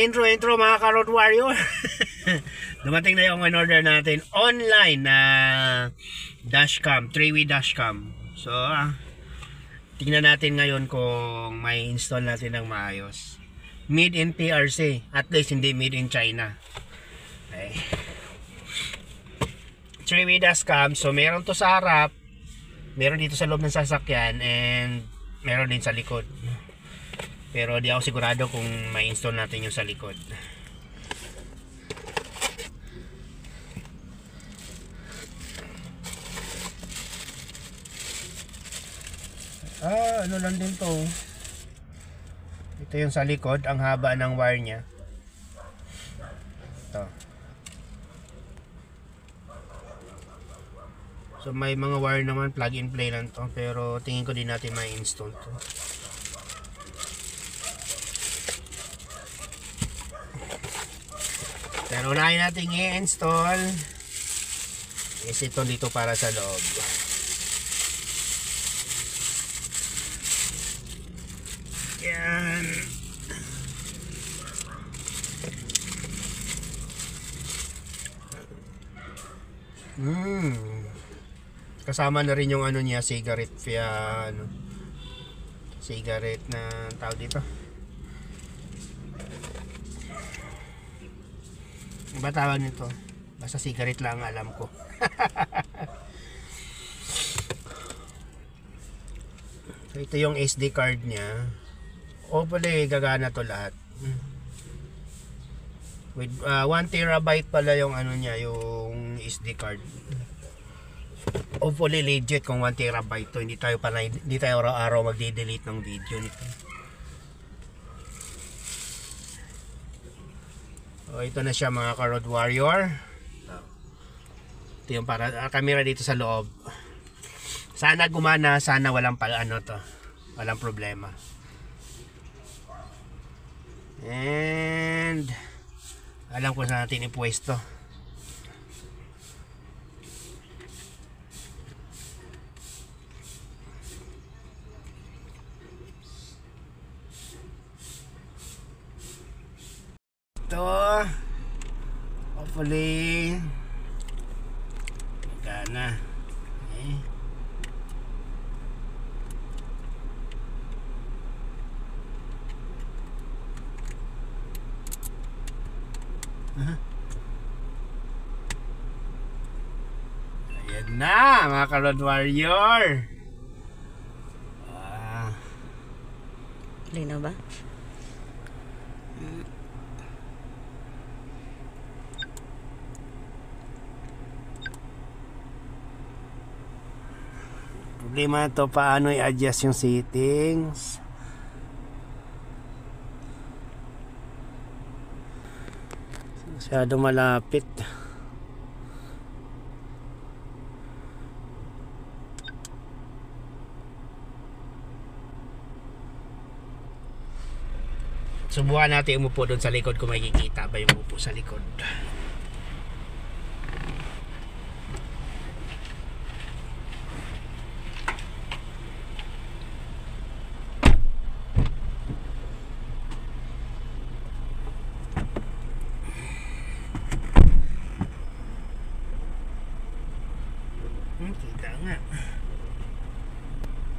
intro mga ka-Road Warrior. Dumating na yung in-order natin online na dashcam, 3-way dashcam. So, tingnan natin ngayon kung may install natin ng maayos. Made in PRC, at least hindi made in China. Okay. 3-way dashcam, so meron to sa harap, meron dito sa loob ng sasakyan, and meron din sa likod. Pero di ako sigurado kung may install natin yung sa likod. Ano lang din to. Ito yung sa likod, ang haba ng wire niya. Ito. So may mga wire naman, plug and play lang to, pero tingin ko din natin may install to. Pero unahin natin i-install is ito dito para sa loob. Yan. Kasama na rin yung ano niya, cigarette via cigarette na tawag dito. Iba tawag nito, basta cigarette lang alam ko. So ito yung SD card niya. Hopefully gagana to lahat. With 1 terabyte pala yung ano niya, yung SD card. Hopefully legit kung 1 terabyte to. Hindi tayo araw-araw magde-delete ng video nito. So, ito na siya mga ka-Road Warrior. Ito yung para camera dito sa loob. Sana gumana, sana walang walang problema. And alam ko saan natin ipwesto. Ito, hopefully gana. Okay. Ayan na mga ka-Road Warrior. Linaw ba? Problema to paano i-adjust yung settings. Masyado malapit. Subukan natin umupo doon sa likod kung makikita ba yung upo sa likod.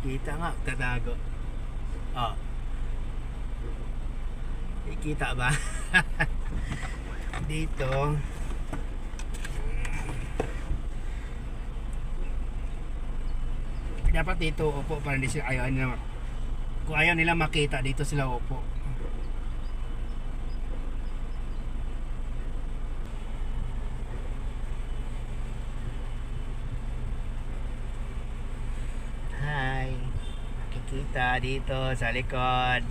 Kita nga, tatago. Oh. Kita ba? Dito. Dapat dito upo para hindi sila kung ayaw nila makita, dito sila upo. Kita dito sa likod.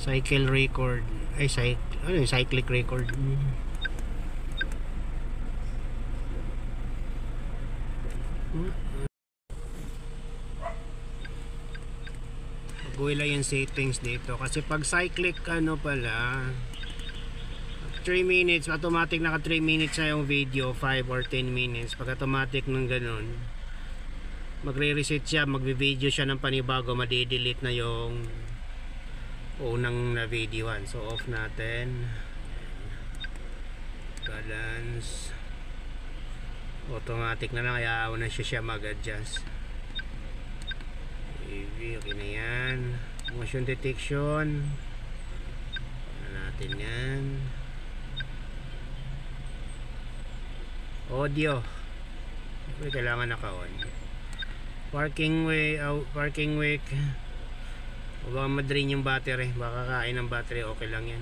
Cycle record. Ay, ano yung cyclic record? Baguhin lang yung settings dito. Kasi pag cyclic ano pala, 3 minutes, automatic naka 3 minutes na yung video, 5 or 10 minutes. Pag automatic ng ganun, magre-reset siya, magbe-video siya ng panibago, madi-delete na yung unang na videohan. So off natin. Balance. Automatic na lang, kaya una siya mag-adjust. Okay na yan. Motion detection. Ano natin yan. Audio. Kailangan naka-on. Parking way, parking wake. O baka madrain yung battery, baka kain ng battery, okay lang yan.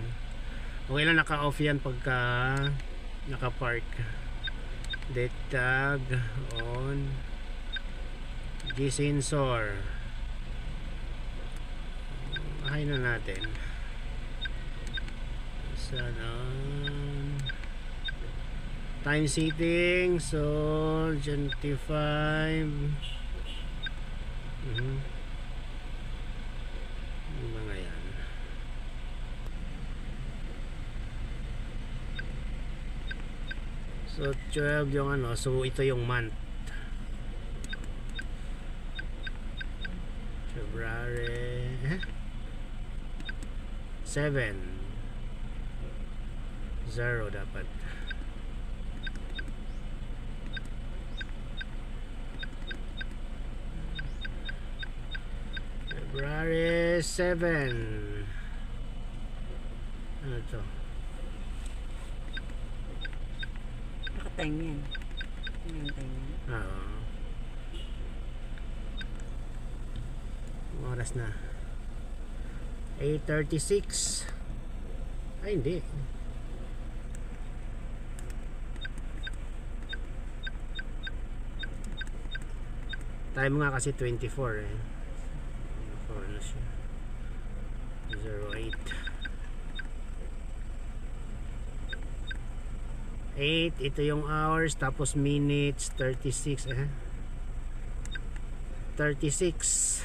Okay lang naka-off yan pagka naka-park. Date tag on. G-sensor. Ahay na natin. Sana time setting, so 25. Mga yan. So 12 yung ano, so ito yung month. February 7 0 dapat. February 7. Ano to? Nakatime yan. Ano yung time yan? Oo. Oras na 8:36. Ay hindi, time nga kasi 24 eh. Ano siya? 08 8, ito yung hours, tapos minutes 36 36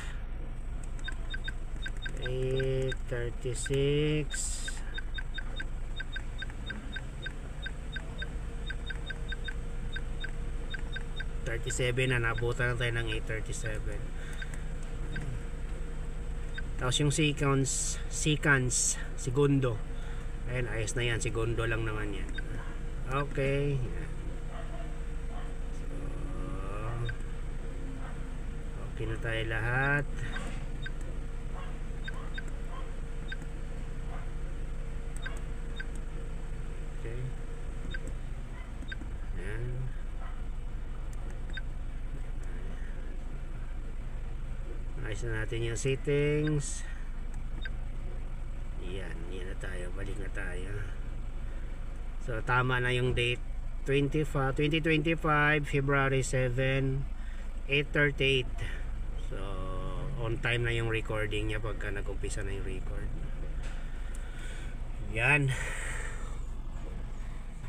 8:36 37 na, nabutan na tayo ng 8:37. Tapos yung seconds, segundo. Ayun, ayos na yan, segundo lang naman yan. Okay. So, okay na tayo lahat. Okay. Ayan. Ayos na natin yung settings. Yan na tayo, balik na tayo. So tama na yung date, 2025 February 7 8:38. So on time na yung recording niya pagka nag-umpisa na yung record. Yan.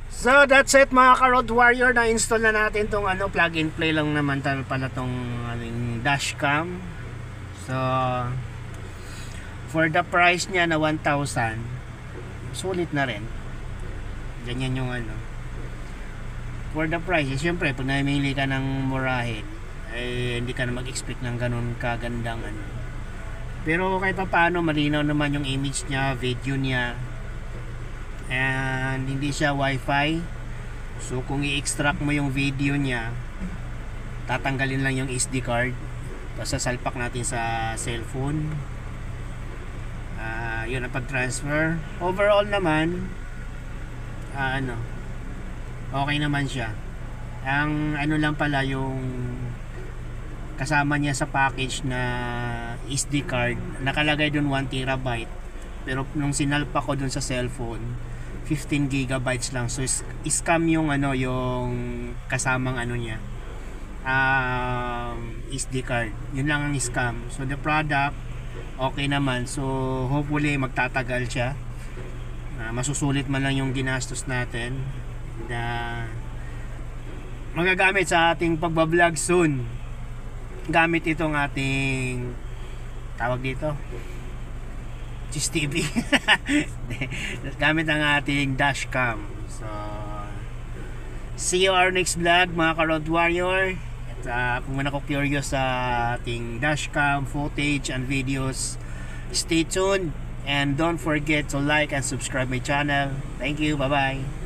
So that's it mga ka-Road Warrior, na install na natin tong ano, plug and play lang naman pala tong dashcam. So for the price niya na 1,000, sulit na rin. Ganyan yung ano. For the price, syempre pag namili ka ng murahin, eh hindi ka na mag-expect ng ganun kagandang ano. Pero kahit pa paano, malinaw naman yung image niya, video niya. And hindi siya wifi. So kung i-extract mo yung video niya, tatanggalin lang yung SD card. Tapos sasalpak natin sa cellphone. Yun ang pag-transfer. Overall naman, ano, okay naman siya. Ang ano lang pala, yung kasama niya sa package na SD card, nakalagay dun 1 terabyte. Pero nung sinalpak ko dun sa cellphone, 15 gigabytes lang. So scam yung ano, yung kasamang ano niya, SD card. Yun lang ang scam. So the product okay naman. So hopefully magtatagal siya. Masusulit man lang yung ginastos natin. Na magagamit sa ating pagbablog soon. Gamit itong ating tawag dito Cheese TV. Gamit ang ating dashcam. So see you our next vlog mga ka-Road Warrior. At kung man ako curious sa ating dashcam footage and videos, stay tuned and don't forget to like and subscribe my channel. Thank you, bye bye.